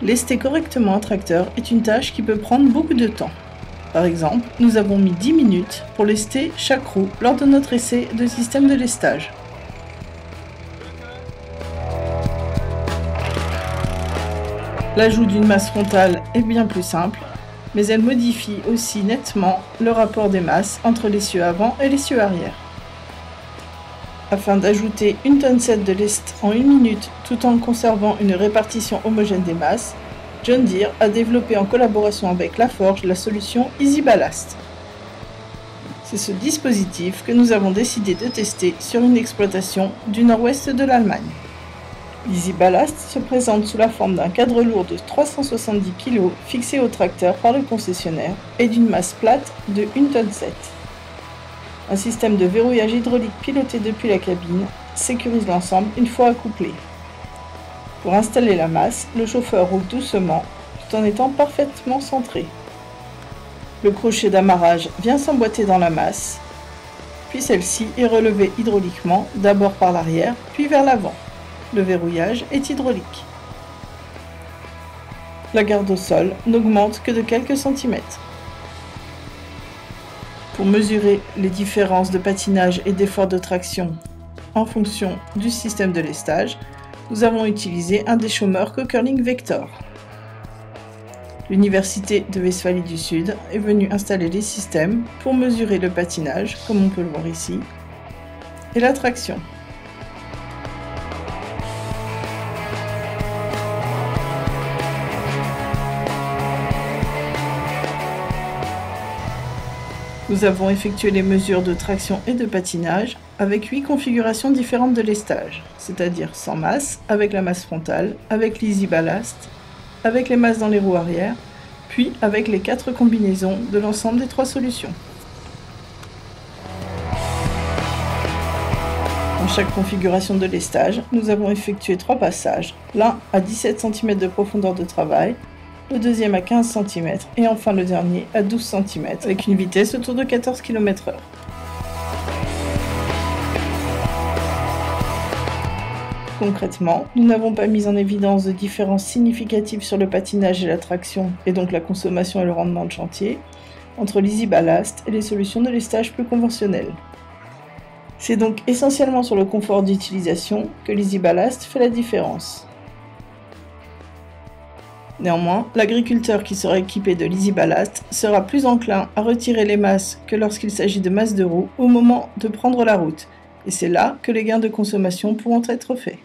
Lester correctement un tracteur est une tâche qui peut prendre beaucoup de temps. Par exemple, nous avons mis 10 minutes pour lester chaque roue lors de notre essai de système de lestage. L'ajout d'une masse frontale est bien plus simple, mais elle modifie aussi nettement le rapport des masses entre l'essieu avant et l'essieu arrière. Afin d'ajouter 1,7 tonne de lest en 1 minute tout en conservant une répartition homogène des masses, John Deere a développé en collaboration avec Laforge la solution Easy Ballast. C'est ce dispositif que nous avons décidé de tester sur une exploitation du nord-ouest de l'Allemagne. Easy Ballast se présente sous la forme d'un cadre lourd de 370 kg fixé au tracteur par le concessionnaire et d'une masse plate de 1,7 tonne. Un système de verrouillage hydraulique piloté depuis la cabine sécurise l'ensemble une fois accouplé. Pour installer la masse, le chauffeur roule doucement tout en étant parfaitement centré. Le crochet d'amarrage vient s'emboîter dans la masse, puis celle-ci est relevée hydrauliquement, d'abord par l'arrière, puis vers l'avant. Le verrouillage est hydraulique. La garde au sol n'augmente que de quelques centimètres. Pour mesurer les différences de patinage et d'effort de traction en fonction du système de lestage, nous avons utilisé un déchômeur Cokerling Vector. L'Université de Westphalie du Sud est venue installer les systèmes pour mesurer le patinage, comme on peut le voir ici, et la traction. Nous avons effectué les mesures de traction et de patinage avec 8 configurations différentes de lestage, c'est-à-dire sans masse, avec la masse frontale, avec l'Easy Ballast, avec les masses dans les roues arrière, puis avec les 4 combinaisons de l'ensemble des 3 solutions. Dans chaque configuration de lestage, nous avons effectué 3 passages, l'un à 17 cm de profondeur de travail, le deuxième à 15 cm et enfin le dernier à 12 cm avec une vitesse autour de 14 km/h. Concrètement, nous n'avons pas mis en évidence de différences significatives sur le patinage et la traction, et donc la consommation et le rendement de chantier, entre l'Easy Ballast et les solutions de lestage plus conventionnelles. C'est donc essentiellement sur le confort d'utilisation que l'Easy Ballast fait la différence. Néanmoins, l'agriculteur qui sera équipé de l'Easy Ballast sera plus enclin à retirer les masses que lorsqu'il s'agit de masses de roues au moment de prendre la route, et c'est là que les gains de consommation pourront être faits.